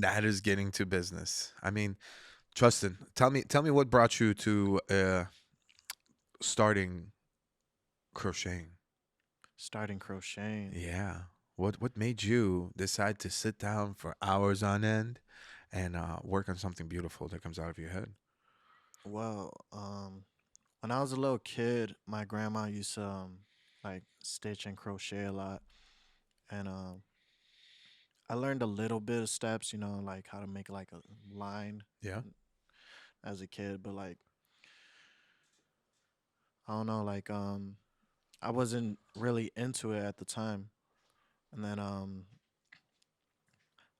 That is getting to business. I mean, Justin, tell me what brought you to starting crocheting. Starting crocheting. Yeah. What made you decide to sit down for hours on end and work on something beautiful that comes out of your head? Well, when I was a little kid, my grandma used to like stitch and crochet a lot, and I learned a little bit of steps, like how to make like a line Yeah. as a kid, but like I don't know, like I wasn't really into it at the time, and then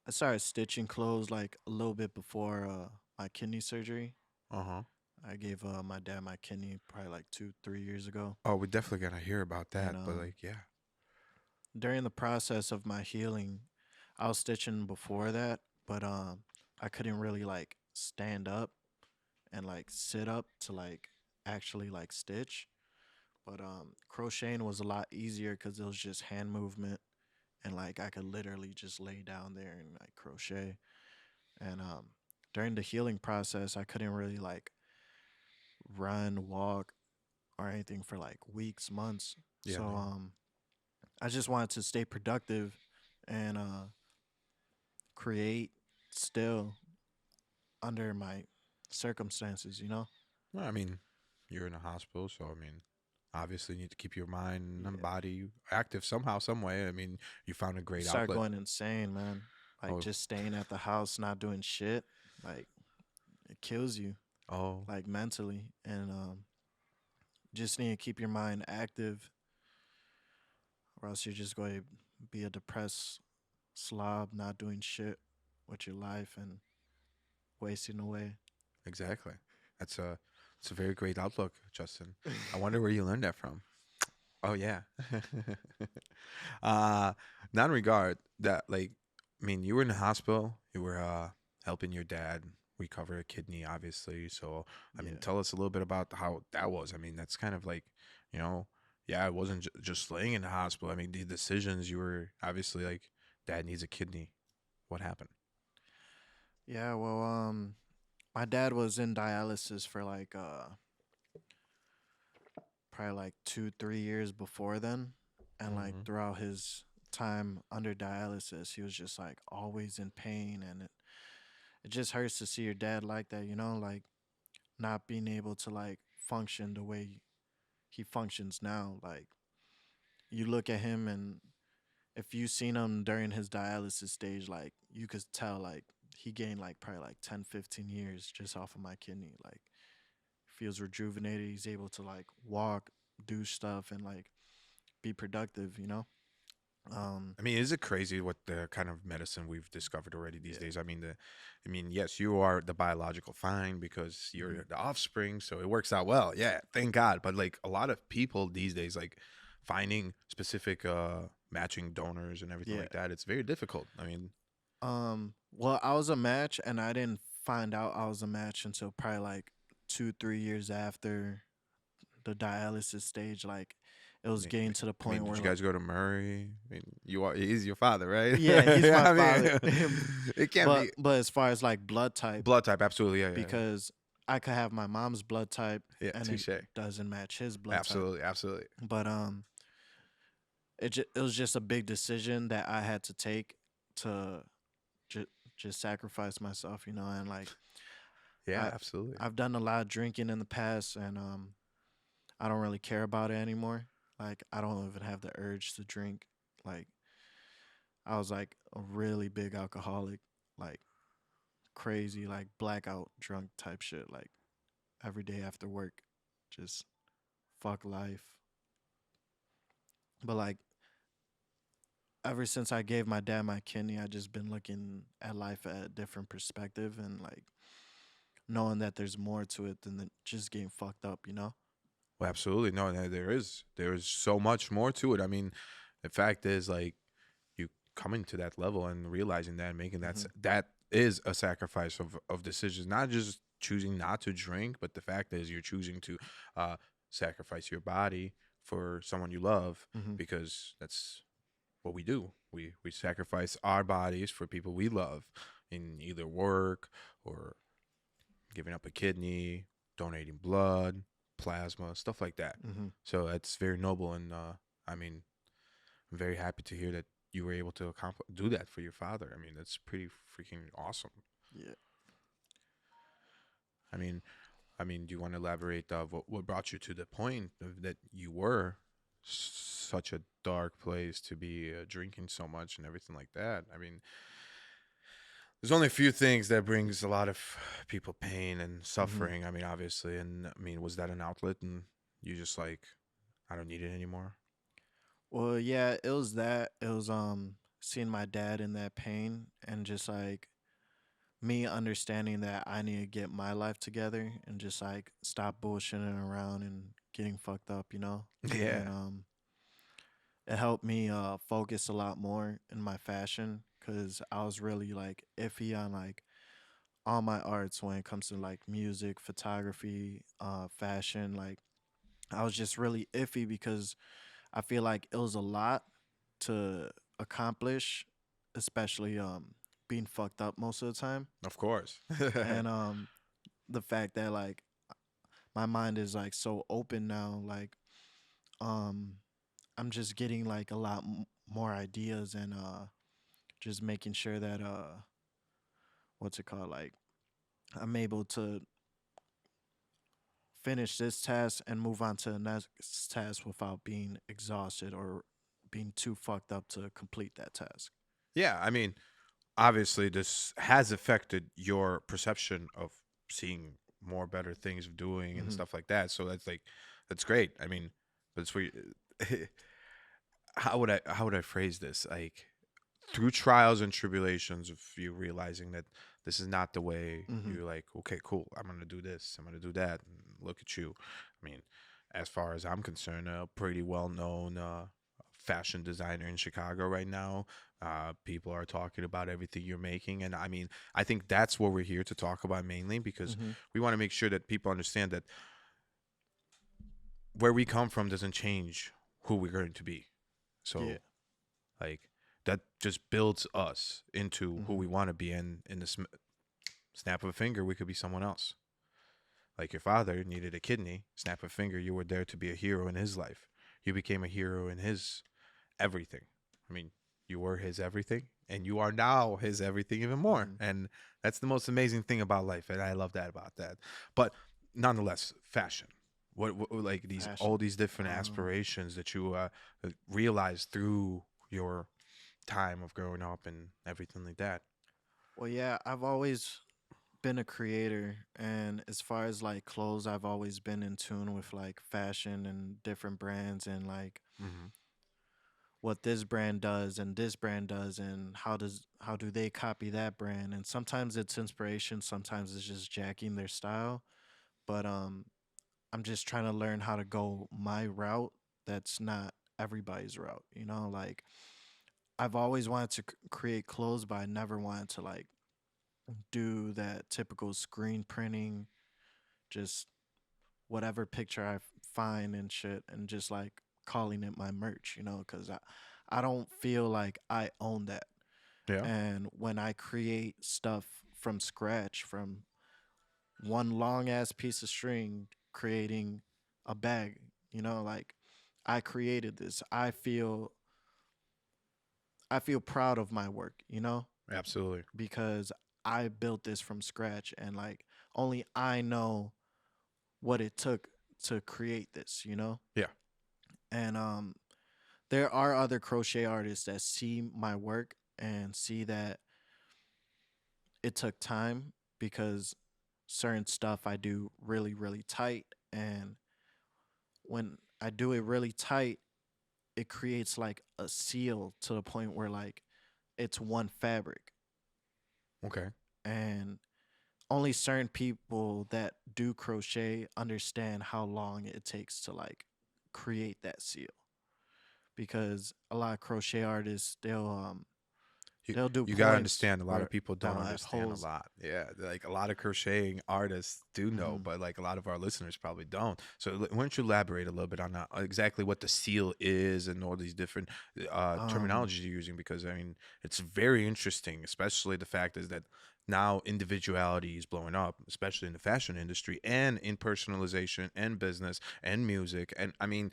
I started stitching clothes like a little bit before my kidney surgery. Uh huh. I gave my dad my kidney probably like 2, 3 years ago, Oh, we're definitely gonna hear about and that, but like, yeah. during the process of my healing, I was stitching before that, but I couldn't really like stand up and like sit up to like actually like stitch. But crocheting was a lot easier because it was just hand movement, and like I could literally just lay down there and like crochet. And during the healing process, I couldn't really like run, walk, or anything for like weeks, months. Yeah, So no. I just wanted to stay productive and create still under my circumstances. Well, I mean, you're in a hospital, so I mean, obviously you need to keep your mind and Yeah. body active somehow, some way. I mean, you found a You great start outlet. going insane, man. Like Oh, just staying at the house, not doing shit, like it kills you, oh, like mentally. And just need to keep your mind active, or else you're just going to be a depressed slob, not doing shit with your life and wasting away. exactly. That's a very great outlook, Justin. I wonder where you learned that from. Oh yeah. uh Not in regard that like I mean you were in the hospital, you were helping your dad recover a kidney obviously. So I mean Yeah. tell us a little bit about how that was. I mean that's kind of like, you know, yeah, it wasn't just laying in the hospital. I mean the decisions you were obviously like dad needs a kidney. What happened? Yeah, well, my dad was in dialysis for like probably like 2, 3 years before then, and like Mhm. throughout his time under dialysis, he was just like always in pain, and it just hurts to see your dad like that, like not being able to like function the way he functions now. Like you look at him, and if you seen him during his dialysis stage, like you could tell like he gained like probably like 10, 15 years just off of my kidney. Like feels rejuvenated. He's able to like walk, do stuff, and like be productive. Um, I mean, is it crazy what the kind of medicine we've discovered already these yeah. days? I mean, yes, you are the biological fine because hmm you're the offspring, so it works out well. Yeah, thank God. But like a lot of people these days, like finding specific matching donors and everything Yeah. like that, it's very difficult. I mean, Well, I was a match, and I didn't find out I was a match until probably like 2, 3 years after the dialysis stage. Like, it was getting to the I mean, point did where you like, guys go to Murray? I mean, he's your father, right? yeah, he's my I father. mean, it can't but be but as far as like blood type, blood type. Absolutely, yeah, yeah, because I could have my mom's blood type yeah. and it Touche. doesn't match his blood type. Absolutely, absolutely. But it was just a big decision that I had to take to ju- just sacrifice myself, and like Yeah, I absolutely. I've done a lot of drinking in the past, and I don't really care about it anymore. Like I don't even have the urge to drink. Like I was like a really big alcoholic, like crazy, like blackout drunk type shit, like every day after work, just fuck life. But like ever since I gave my dad my kidney, I just been looking at life at a different perspective and like knowing that there's more to it than just getting fucked up. Well, absolutely. No, there is so much more to it. I mean, the fact is like you coming to that level and realizing that and making hmm that is a sacrifice of decisions, not just choosing not to drink, but the fact is you're choosing to uh sacrifice your body for someone you love hmm because that's what we do. We sacrifice our bodies for people we love. in either work or giving up a kidney, donating blood, plasma, stuff like that. Hmm. So that's very noble, and I mean, I'm very happy to hear that you were able to do that for your father. I mean, that's pretty freaking awesome. Yeah. I mean, do you want to elaborate what brought you to the point of that you were such a dark place to be drinking so much and everything like that? I mean, there's only a few things that brings a lot of people pain and Hmm. suffering. I mean, obviously, and I mean, was that an outlet and you just like, I don't need it anymore? Well, yeah, it was that. It was seeing my dad in that pain and just like me understanding that I need to get my life together and just like stop bullshitting around and getting fucked up, you know? And Yeah, it helped me focus a lot more in my fashion cuz I was really like iffy on like all my arts when it comes to like music, photography, fashion, like I was just really iffy because I feel like it was a lot to accomplish, especially being fucked up most of the time. of course. And the fact that like my mind is like so open now, like um I'm just getting like a lot more ideas and just making sure that what's it called, like I'm able to finish this task and move on to the next task without being exhausted or being too fucked up to complete that task. Yeah, I mean, obviously this has affected your perception of seeing more better things of doing and Hmm. stuff like that. So that's like that's great. I mean, but it's where how would I phrase this? Like through trials and tribulations of you realizing that this is not the way, Hmm. you're like, okay, cool, I'm gonna do this, I'm gonna do that, and look at you. I mean, as far as I'm concerned, a pretty well known fashion designer in Chicago right now. People are talking about everything you're making, and I mean, I think that's what we're here to talk about mainly because Hmm. we want to make sure that people understand that where we come from doesn't change who we're going to be. Yeah. So like that just builds us into who Hmm. we want to be. And in the snap of a finger, we could be someone else. Like your father needed a kidney, snap of a finger, you were there to be a hero in his life. You became a hero in his everything. I mean, you were his everything, and you are now his everything even more. Hmm. And that's the most amazing thing about life, and I love that about that. But nonetheless, fashion. What like these all Fashion. these different Um, aspirations that you realized through your time of growing up and everything like that. well, yeah, I've always been a creator, and as far as like clothes, I've always been in tune with like fashion and different brands and like Hmm. what this brand does and this brand does and how do they copy that brand, and sometimes it's inspiration, sometimes it's just jacking their style, but I'm just trying to learn how to go my route that's not everybody's route, you know, like I've always wanted to create clothes, but I never wanted to like do that typical screen printing, just whatever picture I find and shit, and just like calling it my merch, you know, because I don't feel like I own that. Yeah, And when I create stuff from scratch, from one long ass piece of string, creating a bag, you know, like I created this. I feel proud of my work, you know, absolutely. because I built this from scratch and like only I know what it took to create this, you know? Yeah, And there are other crochet artists that see my work and see that it took time because certain stuff I do really really tight, and when I do it really tight, it creates like a seal to the point where like it's one fabric, okay, and only certain people that do crochet understand how long it takes to like create that seal, because a lot of crochet artists they'll you They'll do you gotta points understand. A lot of where people don't that'll have understand a holes. lot. Yeah, like a lot of crocheting artists do know, Hmm. but like a lot of our listeners probably don't. So why don't you elaborate a little bit on that, exactly what the seal is and all these different Um, terminologies you're using? Because I mean, it's very interesting, especially the fact is that now individuality is blowing up, especially in the fashion industry and in personalization and business and music. And I mean,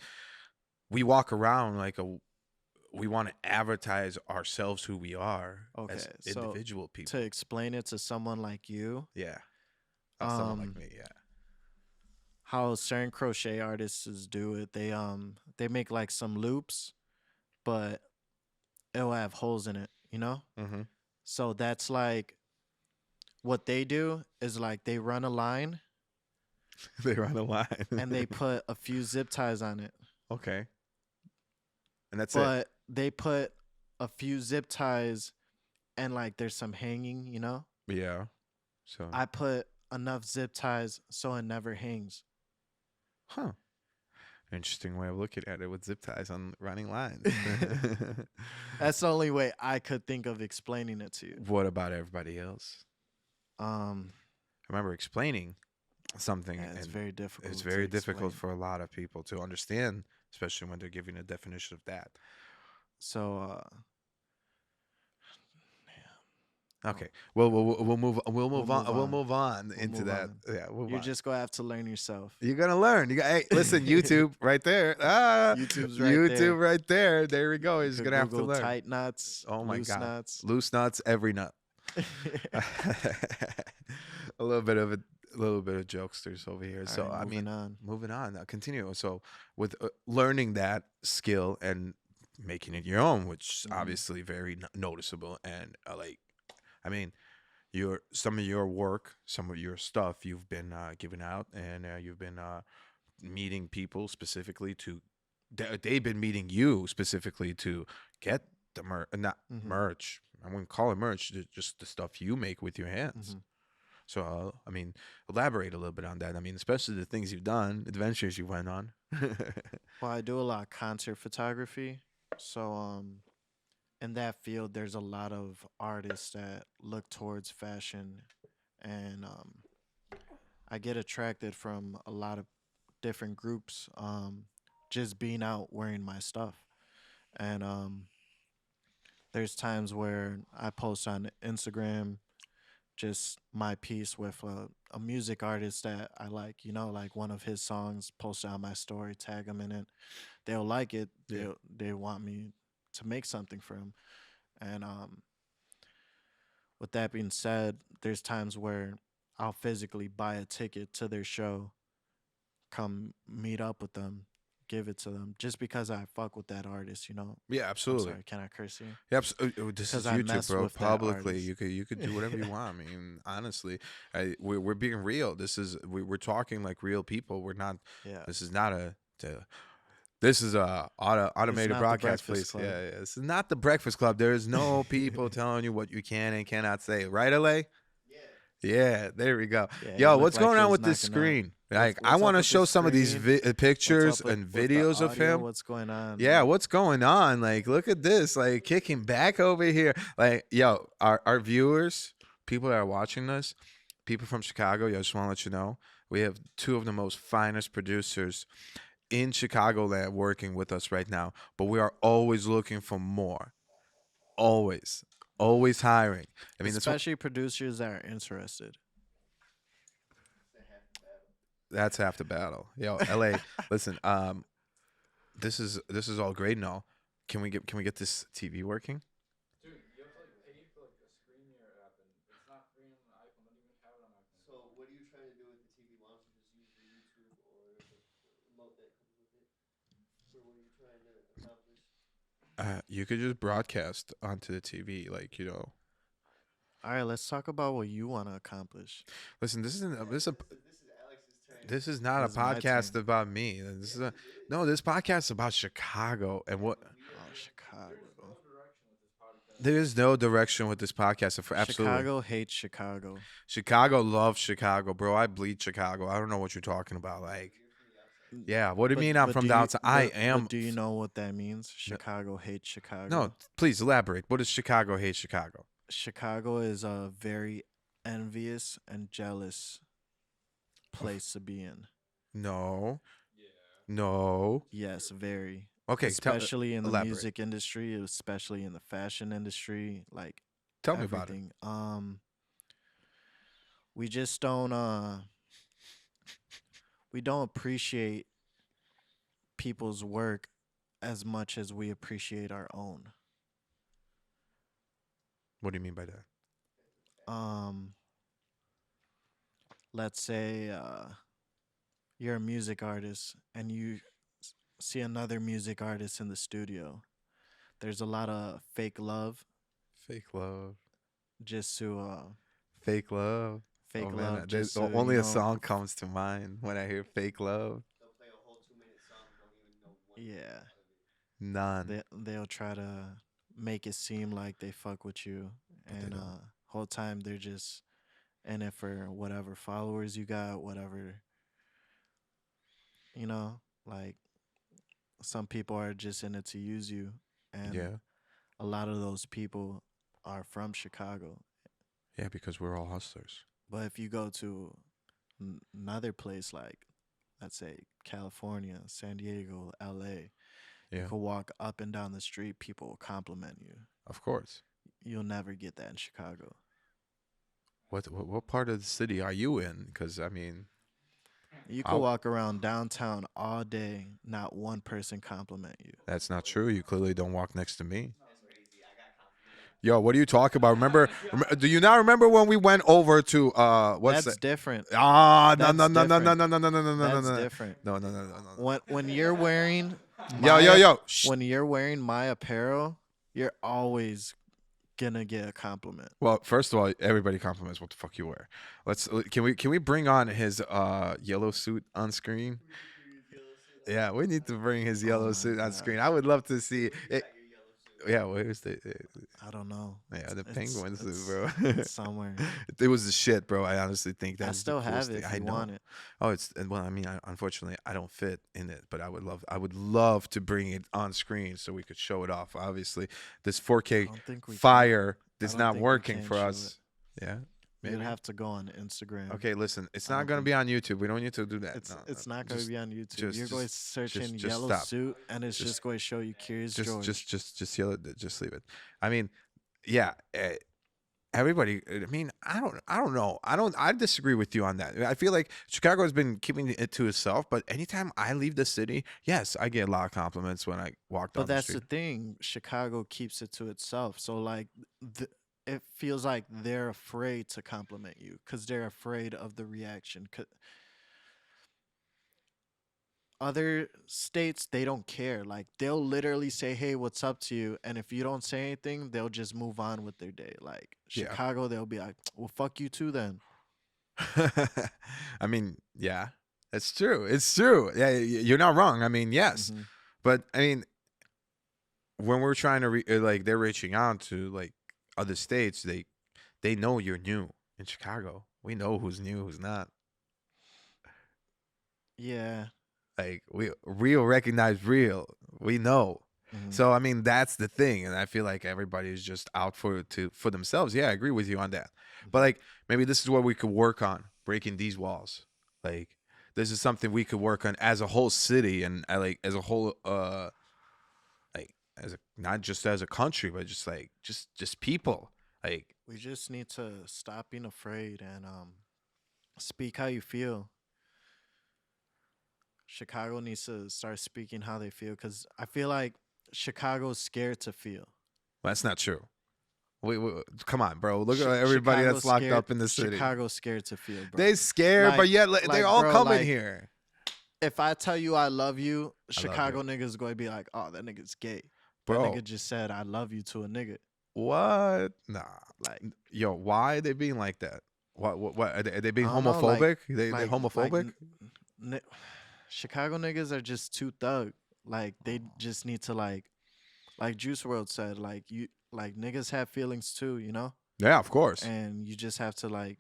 we walk around like a we want to advertise ourselves who we are okay, as so individual to people. explain it to someone like you, Yeah, someone like um, me. Yeah, how certain crochet artists do it, they make like some loops, but it'll have holes in it, you know? mm-hmm. So that's like what they do is like they run a line They run a line. and they put a few zip ties on it. Okay, and that's it. But they put a few zip ties and like there's some hanging, you know? Yeah. So, I put enough zip ties so it never hangs. huh? Interesting way of looking at it with zip ties on running lines. That's the only way I could think of explaining it to you. What about everybody else? Um, I remember explaining something, yeah, it's and very it's difficult to very difficult explain. for a lot of people to understand, especially when they're giving a definition of that. So, Okay. oh, Well, we'll we'll move on. move on We'll into move that. on. Yeah, move You're on. just gonna have to learn yourself. You're gonna learn. You got. Hey, listen, YouTube right there. Ah, YouTube's right YouTube there. right there. There we go. You He's could gonna have to Google learn. tight knots, Oh my loose God, knots. loose nuts, every nut. All A little bit of a little bit of jokesters over here. So right, I moving mean, on. moving on. Continue. So with learning that skill and making it your own, which is Hmm. obviously very noticeable and like, I mean, your some of your work, some of your stuff you've been giving out, and you've been meeting people specifically to. They've been meeting you specifically to get the not Hmm. merch. I wouldn't call it merch. Just the stuff you make with your hands. Hmm. So I mean, elaborate a little bit on that. I mean, especially the things you've done, adventures you went on. Well, I do a lot of concert photography, so in that field, there's a lot of artists that look towards fashion, and I get attracted from a lot of different groups. Just being out wearing my stuff, and there's times where I post on Instagram just my piece with a music artist that I like, you know, like one of his songs, post it on my story, tag him in it. They'll like it. Yeah. They want me to make something for him. And with that being said, there's times where I'll physically buy a ticket to their show, come meet up with them, give it to them, just because I fuck with that artist, you know. Yeah, I'm absolutely. sorry, can I curse here? Yep. This Because is I YouTube, mess bro. with that Publicly, artist. you could do whatever you want. I mean, honestly, we're being real. We're talking like real people. We're not. Yeah. This is not this is a This is automated not the broadcast, Breakfast please. Club. Yeah, yeah. This is not the Breakfast Club. There is no people telling you what you can and cannot say. Right, LA? Yeah, there we go. Yeah, you Yo, look what's like going you on was with this knocking out. screen? Like, I What's want up to with this show some of these screen? pictures What's up and with the videos of audio? him. What's going on, Yeah, man? what's going on? Like, look at this. Like, kicking back over here. Like, yo, our viewers, people that are watching this, people from Chicago, yo, I just want to let you know, we have two of the most finest producers in Chicagoland working with us right now. But we are always looking for more. Always, always hiring. I mean, Especially producers that are interested. that's half the battle. Yo, LA, listen, this is all great and all. Can we get this TV working? You could just broadcast onto the TV, like, All right, let's talk about what you want to accomplish. listen. This is not a This is my podcast turn. about me. This is a no. This podcast is about Chicago and what. Oh, Chicago. There is no direction with this podcast. For absolutely, Chicago hates Chicago. Chicago loves Chicago, bro. I bleed Chicago. I don't know what you're talking about. Like, Yeah. What do you mean I'm from downtown? I am. but do you know what that means? No, Chicago hates no, Chicago. please elaborate. What does Chicago hate Chicago? Chicago is a very envious and jealous Of place to be in. no, no. Yes, very. Okay, Especially in the elaborate. music industry, especially in the fashion industry, like Tell me about it. everything. We just don't we don't appreciate people's work as much as we appreciate our own. What do you mean by that? Um let's say you're a music artist and you see another music artist in the studio. There's a lot of fake love Fake love. just to Fake love. Oh fake man, love just to, only a song comes to mind when I hear fake love. yeah, None. they'll try to make it seem like they fuck with you, But they and don't. whole time they're just in it for whatever followers you got, whatever, you know, like some people are just in it to use you, and Yeah. a lot of those people are from Chicago. Yeah, because we're all hustlers. But if you go to another place like, let's say, California, San Diego, LA, you Yeah. could walk up and down the street, people will compliment you. Of course. You'll never get that in Chicago. What part of the city are you in? Because I mean, You could I walk around downtown all day, not one person compliment you. that's not true. You clearly don't walk next to me. Yo, what are you talking about? Do you not remember when we went over to what's that? That's different. Ah, no, no, That's no, no, no, different. no, no, no, no, no, no, no, That's no, different. no, no, no, no, no. When you're wearing Yo, yo, my yo. Shh. when you're wearing my apparel, you're always gonna get a compliment. Well, first of all, everybody compliments what the fuck you wear. Can we bring on his yellow suit on screen? Yeah, we need to bring his Oh yellow my suit on screen. I gosh. would love to see it. Yeah, where's the I don't know. yeah, the It's penguin suit, it's bro. it's somewhere. It was the shit, bro. I honestly think I that's the still have coolest it thing. if I you want know. it. Oh, well, I mean, unfortunately, I don't fit in it, but I would love to bring it on screen so we could show it off. Obviously, this I 4K don't think we can. fire I is don't not think we working can for show it. us. Yeah, You'd maybe. have to go on Instagram. Okay, listen, it's I not don't gonna think be on YouTube. We don't need to do that. No, no, it's not going to just, be on YouTube. You're going to search in just yellow stop. suit and it's Just, just going to show you Curious George. just yell it. Just leave it. I mean, yeah. Everybody, I mean, I don't know. I disagree with you on that. I feel like Chicago has been keeping it to itself, but anytime I leave the city, yes, I get a lot of compliments when I walk But down the that's street. the thing. Chicago keeps it to itself. So like it feels like they're afraid to compliment you cuz they're afraid of the reaction. Other states they don't care. Like they'll literally say, "Hey, what's up to you?" And if you don't say anything, they'll just move on with their day. Like Yeah. Chicago, they'll be like, "Well, fuck you too then." I mean, yeah, it's true. It's true. Yeah, you're not wrong. I mean, yes, Mhm. but I mean, when we're trying to like they're reaching out to like other states, they know you're new in Chicago. We know who's new, who's not. Yeah. Like we real recognize real. We know. Mhm. So I mean that's the thing, and I feel like everybody is just out for themselves. Yeah, I agree with you on that. But Mhm. like maybe this is what we could work on, breaking these walls. Like this is something we could work on as a whole city and like as a whole like as a not just as a country, but just like just people. Like We just need to stop being afraid and speak how you feel. Chicago needs to start speaking how they feel cuz I feel like Chicago's scared to feel. that's not true. We come on, bro. Look at everybody that's Chicago's locked scared. up in the city. Chicago's scared to feel, bro. They scared, but yet they all Bro, come in like here. if I tell you I love you, I love you, Chicago niggas going to be like, "Oh, that nigga's gay." That bro. nigga just said I love you to a nigga. What? Nah. Like Yo, why are they being like that? What are they I being don't know, like homophobic? They homophobic? ni- Chicago niggas are just too thug. Like they just need to like Juice World said, like you like niggas have feelings too, you know? Yeah, of course. And you just have to like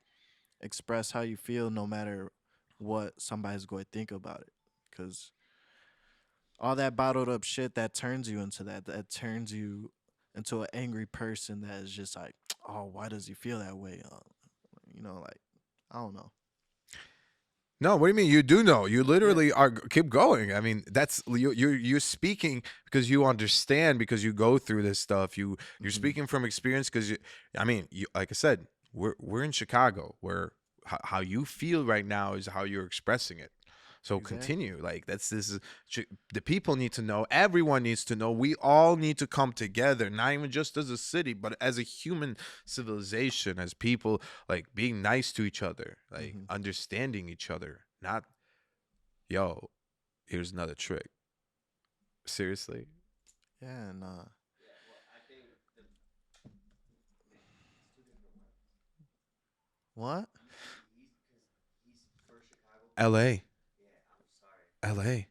express how you feel no matter what somebody's going to think about it. because all that bottled up shit that turns you into that. That turns you into an angry person that is just like, oh, why does he feel that way? Like I don't know. No, what do you mean? You do know. You Yeah. literally are. Keep going. I mean, that's you're speaking because you understand because you go through this stuff. You're Hmm. speaking from experience because I mean, like I said, we're in Chicago where how you feel right now is how you're expressing it. So Exactly. continue. Like that's this is the people need to know. Everyone needs to know. We all need to come together, not even just as a city, but as a human civilization, as people, like being nice to each other, like Hmm. understanding each other. Not, yo, here's another trick. Seriously. Yeah, and what? LA. LA.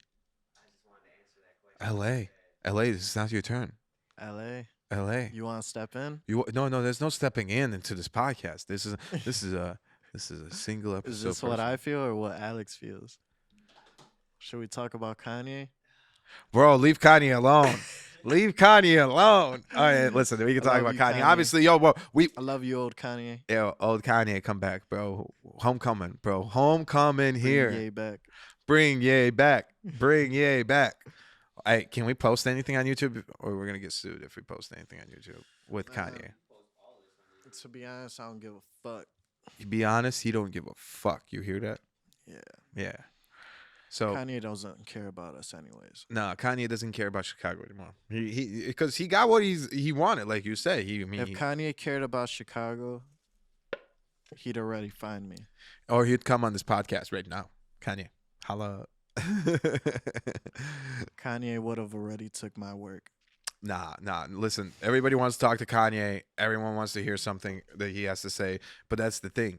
LA. LA, this is not your turn. LA. LA. You want to step in? You no, there's no stepping in into this podcast. This is a this is a single Is episode this what person. I feel or what Alex feels? Should we talk about Kanye? Bro, leave Kanye alone. Leave Kanye alone. All right, listen, we can I talk love about you, Kanye. Kanye. Obviously, yo, bro, we I love you, old Kanye. yo, old Kanye, come back, bro. Homecoming, bro. Homecoming Bring here. Ye back. Bring Ye back. Bring Ye back. Hey, can we post anything on YouTube, or we're gonna get sued if we post anything on YouTube with Man, Kanye? to be honest, I don't give a fuck. To be honest, he don't give a fuck. You hear that? Yeah. Yeah. So Kanye doesn't care about us anyways. no, Kanye doesn't care about Chicago anymore. He because he got what he wanted, like you said. I mean, If Kanye cared about Chicago, he'd already find me. or he'd come on this podcast right now. Kanye, holla. Kanye would have already took my work. Nah. Listen, everybody wants to talk to Kanye. Everyone wants to hear something that he has to say. But that's the thing.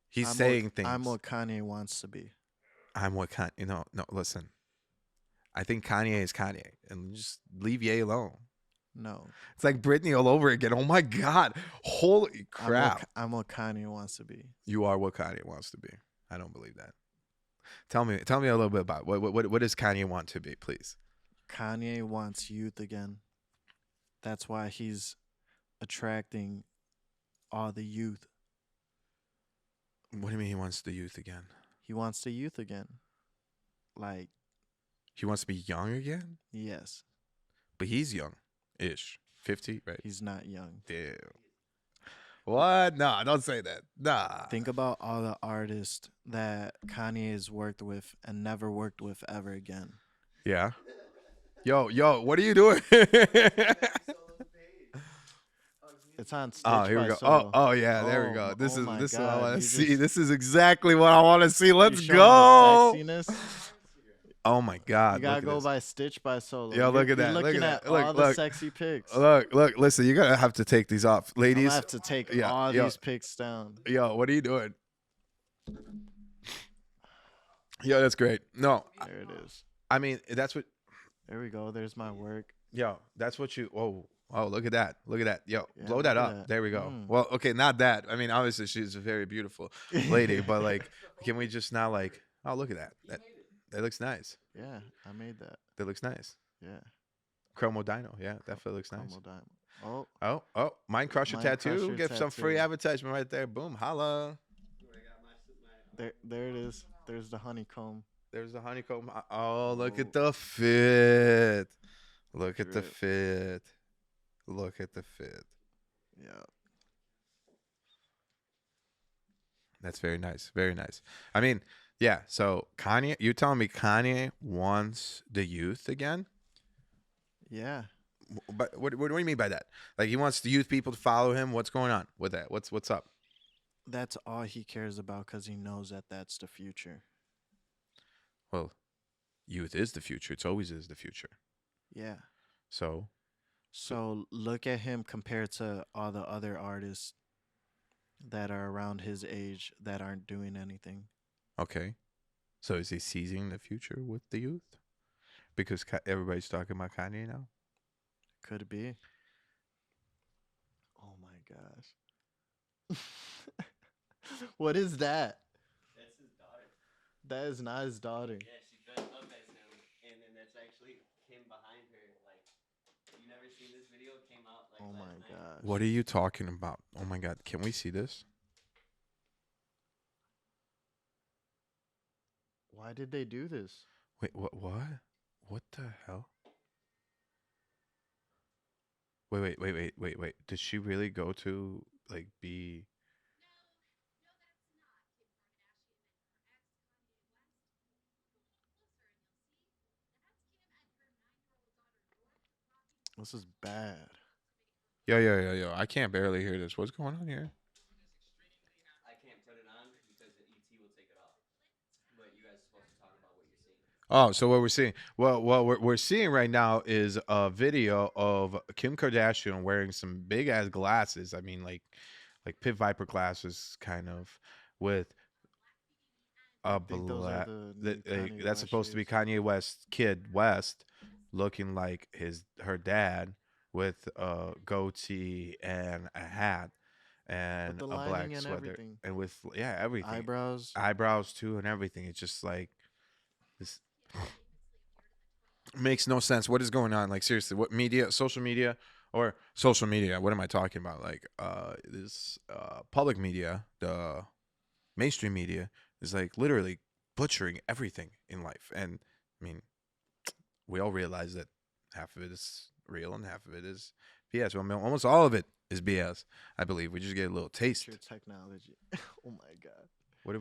He's saying I'm things. what Kanye wants to be. I'm what Kanye. No. Listen, I think Kanye is Kanye, and just leave Ye alone. No. It's like Britney all over again. Oh my God! Holy crap! I'm what Kanye wants to be. You are what Kanye wants to be. I don't believe that. Tell me a little bit about what does Kanye want to be, please? Kanye wants youth again. That's why he's attracting all the youth. What do you mean he wants the youth again? He wants the youth again. Like, He wants to be young again, yes, but he's young, ish, 50, right? he's not young. Damn. What? Nah, don't say that. Nah. Think about all the artists that Kanye has worked with and never worked with ever again. Yeah. Yo, what are you doing? It's on Oh, Stitch here we by go. Oh, Solo. oh yeah, there we go. This Oh is my this is what I God! want to You see. just This is exactly what I want to see. you Let's showing the go. sexiness. Oh my You God, gotta look at go this. by Stitch by Solo. Yo, look at You're that. Look at looking at that. all Look, the look. sexy pics. Look, listen, you're gonna have to take these off. I'm gonna Ladies, have to take yeah, all these pics down. what are you doing? Yo, that's great. No, There it is. I mean that's what There we go. There's my work. that's what you oh look at that. Look at that. Yo, Yeah, blow that look at up. that. There we go. Mm. Well, okay, not that. I mean, obviously she's a very beautiful lady, but like can we just now like oh look at that. That looks nice. Yeah, I made that. That looks nice. Yeah. Chromo Dino. Yeah, definitely looks nice. Chromo diamond. Oh, Oh, Mind Crusher Mind tattoo. Crusher Get some free tattoo. advertisement right there. Boom, holla. there it is. There's the honeycomb. There's the honeycomb. Oh, look Oh, at the fit. Look at the drip. fit. Look at the fit. Yeah. That's very nice. Very nice. I mean, yeah. So Kanye, you telling me Kanye wants the youth again? Yeah. But what do you mean by that? Like he wants the youth people to follow him. What's going on with that? What's up? That's all he cares about because he knows that that's the future. Well, youth is the future. It's always is the future. Yeah. So So look at him compared to all the other artists that are around his age that aren't doing anything. okay. So is he seizing the future with the youth? Because everybody's talking about Kanye now. Could be. Oh my gosh. What is that? That is not his daughter. Oh my What gosh. are you talking about? Oh my god, can we see this? Why did they do this? Wait, what? What? What the hell? Wait. Did she really go to like be? This is bad. Yeah. I can't barely hear this. What's going on here? Oh, so what we're seeing? Well, what we're seeing right now is a video of Kim Kardashian wearing some big ass glasses. I mean, like Pit Viper glasses, kind of, with I a think those are black. the That new Kanye that's West supposed to be shoes. Kanye West kid West, looking like her dad with a goatee and a hat With and the a lining black and sweater everything. and with everything, Eyebrows. eyebrows too and everything. It's just like this makes no sense. What is going on? Like seriously, what media, social media? What am I talking about? Like this public media, the mainstream media is like literally butchering everything in life. And I mean, we all realize that half of it is real and half of it is BS. Well, I mean, almost all of it is BS. I believe we just get a little Future taste. technology. Oh my god. What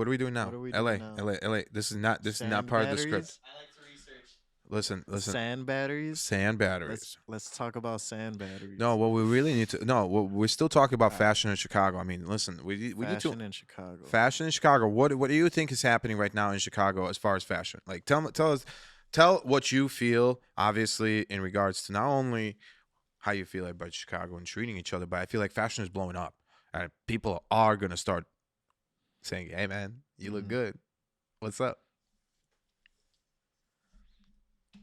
are we doing What now? are we doing LA, now? LA, LA. This is not Sand part of the script. batteries? Listen. Sand batteries? Sand Let's batteries. let's talk about sand No, batteries. what we really need to no, we're still talking about All right. fashion in Chicago. I mean, listen, we need to Fashion in Chicago. fashion in Chicago. What do you think is happening right now in Chicago as far as fashion? Like, tell us, tell what you feel. Obviously, in regards to not only how you feel about Chicago and treating each other, but I feel like fashion is blowing up, and people are gonna start saying, "Hey, man, you look hmm good. What's up?"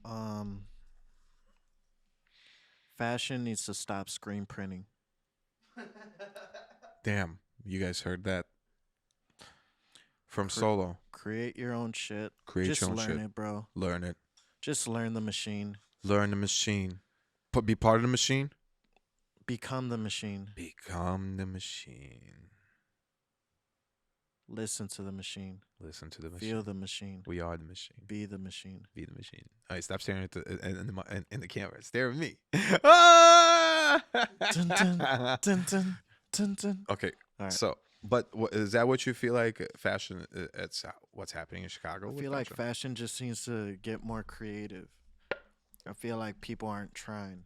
Um, Fashion needs to stop screen printing. Damn, you guys heard that from Cre- Solo. Create your own shit. Create Just your own learn shit. it, bro. Learn it. Just learn the machine. Learn the machine. Be part of the machine. Become the machine. Become the machine. Listen to the machine. Listen to the Feel machine. the machine. We are the machine. Be the machine. Be the machine. All right, stop staring at in the camera. Stare at me. Ah! Dun dun dun dun dun dun. Okay, All right. so but is that what you feel like fashion? It's what's happening in I Chicago with feel like fashion. fashion just needs to get more creative. I feel like people aren't trying.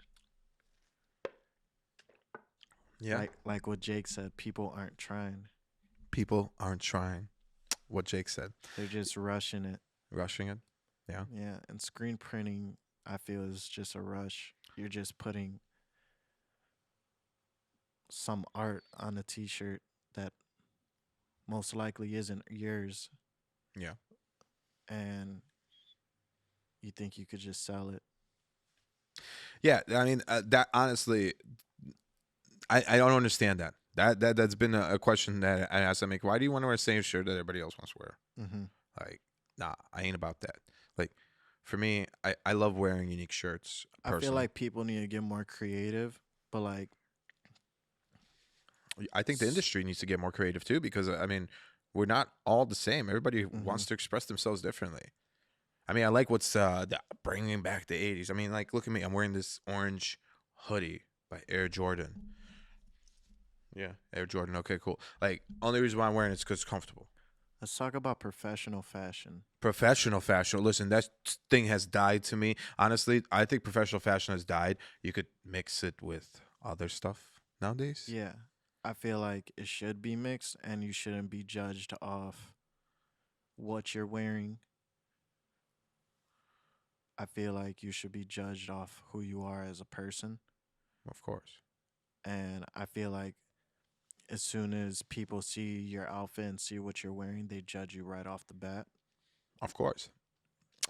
Yeah, Like what Jake said, people aren't trying. people aren't trying. What Jake said, They're just rushing it. rushing it. Yeah, Yeah, and screen printing I feel is just a rush. You're just putting some art on a t-shirt that most likely isn't yours yeah, and you think you could just sell it. yeah. I mean, that honestly, I don't understand that. That's been a question that I asked them. Like, why do you want to wear the same shirt that everybody else wants to wear? Mhm. Like, nah, I ain't about that. Like, for me, I love wearing unique shirts I feel personally. like people need to get more creative, but like I think the industry needs to get more creative too because I mean, we're not all the same. Everybody mhm. wants to express themselves differently. I mean, I like what's bringing back the '80s. I mean, like, look at me. I'm wearing this orange hoodie by Air Jordan. Yeah, Air Jordan. Okay, cool. Like, only reason why I'm wearing it is because it's comfortable. Let's talk about professional fashion. Professional fashion. Listen, that thing has died to me. Honestly, I think professional fashion has died. You could mix it with other stuff nowadays. Yeah. I feel like it should be mixed and you shouldn't be judged off what you're wearing. I feel like you should be judged off who you are as a person. Of course. And I feel like as soon as people see your outfit and see what you're wearing, they judge you right off the bat. Of course.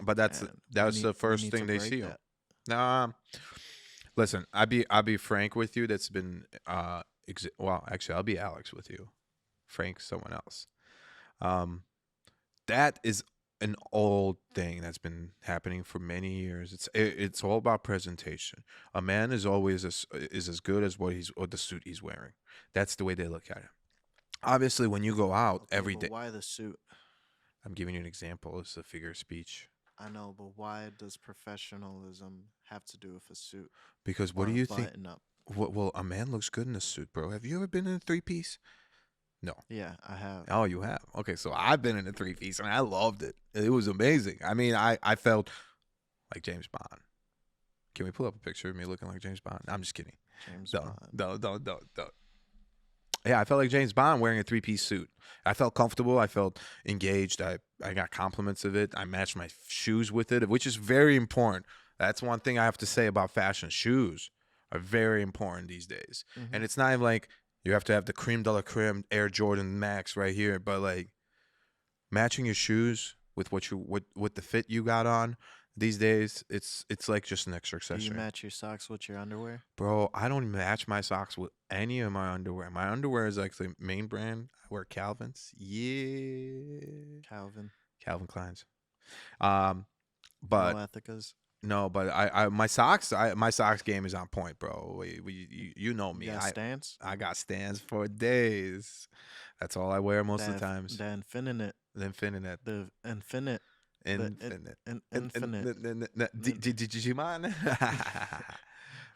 But And that's the we first need to thing they break see. that. Nah, listen, I'll be frank with you. That's been well, actually, I'll be Alex with you. Frank, someone else. Um, that is. an old thing that's been happening for many years. It's all about presentation. A man is always as good as what the suit he's wearing. That's the way they look at it. Obviously, when you go out Okay, every but day, why the suit? I'm giving you an example. It's a figure of speech. I know, but why does professionalism have to do with a suit Because what or do a you think? button up? Well, a man looks good in a suit, bro. Have you ever been in a three piece? No. Yeah, I have. Oh, you have. Okay, so I've been in a three piece and I loved it. It was amazing. I mean, I felt like James Bond. Can we pull up a picture of me looking like James Bond? I'm just kidding. James Don't, Bond. don't. Yeah, I felt like James Bond wearing a three-piece suit. I felt comfortable. I felt engaged. I got compliments of it. I matched my shoes with it, which is very important. That's one thing I have to say about fashion. Shoes are very important these days. Hmm. And it's not even like you have to have the cream de la creme Air Jordan Max right here, but like matching your shoes with with the fit you got on these days, it's like just an extra Do you accessory. match your socks with your underwear? Bro, I don't match my socks with any of my underwear. My underwear is actually main brand. I wear Calvin's. Yeah. Calvin. Calvin Klein's. Um, No but ethicas. no, but my socks game is on point, bro. You know You me. got stance? I got stands for days. That's all I wear most of the times. The infinite. The infinite. The infinite. The Infinite. infinite. Did you mind?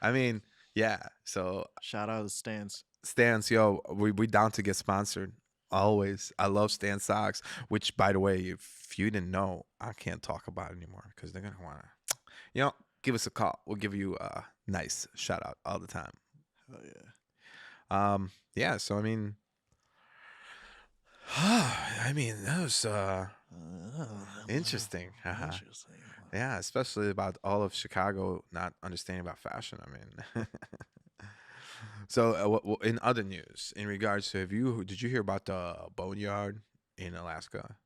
I mean, yeah. So Shout out to stance. Stans, yo, we down to get sponsored. Always. I love Stan socks, which by the way, if you didn't know, I can't talk about it anymore because they're gonna wanna give us a call. We'll give you a nice shout out all the time. Oh yeah. Yeah, so I mean I mean that was interesting. Interesting. Yeah, especially about all of Chicago not understanding about fashion. I mean, so in other news, in regards to, have you did you hear about the boneyard in Alaska?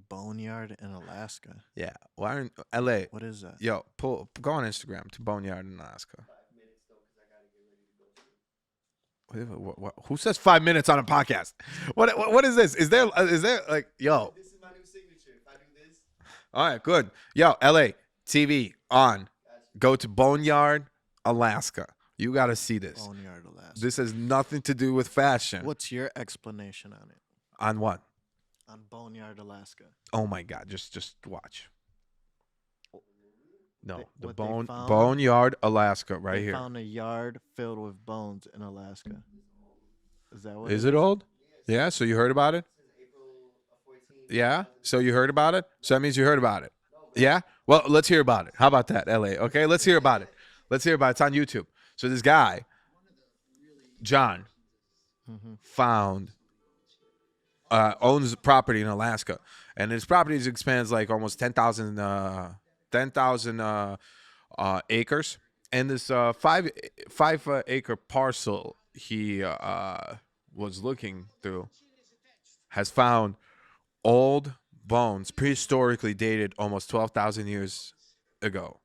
Boneyard in Alaska. Yeah, why in L.A.? What is that? Yo, go on Instagram to boneyard in Alaska. Who says 5 minutes on a podcast? What is this? Is there like yo? This is my new signature. If I do this, All right, good. Yo, LA TV on. gotcha. Go to Boneyard, Alaska. You got to see this. Boneyard, Alaska. This has nothing to do with fashion. What's your explanation on it? On what? On Boneyard, Alaska. Oh my God! Just watch. No, the What they found? Boneyard, Alaska, right They here. found a yard filled with bones in Alaska. Is that what? Is it old? Yeah. So you heard about it? This is April 14th. Yeah. So you heard about it? So that means you heard about it. Yeah. Well, let's hear about it. How about that, LA? Okay, let's hear about it. Let's hear about it. It's on YouTube. So this guy, John, Mm-hmm. found owns property in Alaska, and his property expands like almost 10,000 acres, and this five acre parcel he was looking through has found old bones, prehistorically dated almost 12,000 years ago.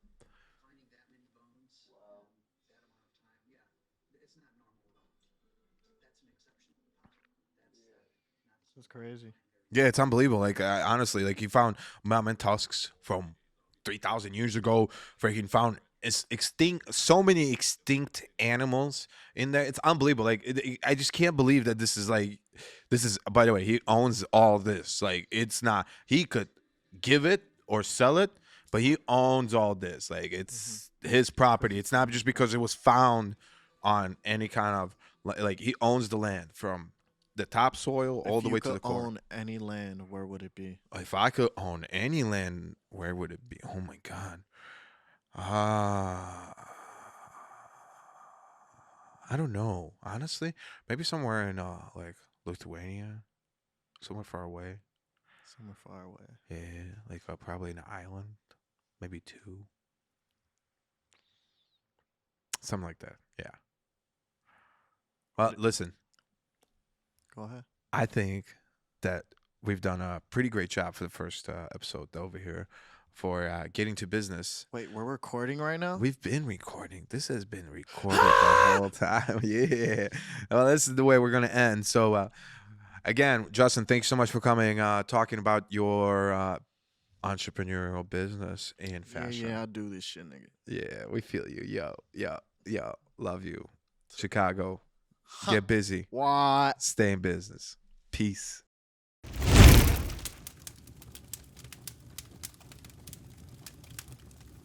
That's crazy. Yeah, it's unbelievable. Like honestly, like he found mammoth tusks from 3,000 years ago. Freaking found extinct, so many extinct animals in there. It's unbelievable. Like I just can't believe that this is like, this is. By the way, he owns all this. Like it's not. He could give it or sell it, but he owns all this. Like it's his property. It's not just because it was found on any kind of like he owns the land from the topsoil all If the you way to could the core. own any land, where would it be? If I could own any land, where would it be? Oh my God. Ah, I don't know. Honestly, maybe somewhere in like Lithuania, somewhere far away. Somewhere far away. Yeah, like probably an island, maybe two, something like that. Yeah. Well, listen, Go ahead. I think that we've done a pretty great job for the first episode over here for getting to business. Wait, we're recording right now? We've been recording. This has been recorded the whole time. Yeah. Well, this is the way we're going to end. So, again, Justin, thanks so much for coming, talking about your entrepreneurial business and Yeah, fashion. yeah, I'll do this shit, nigga. Yeah, we feel you. Yo, yo, yo. Love you. Chicago. Huh. Get busy. What? Stay in business. Peace.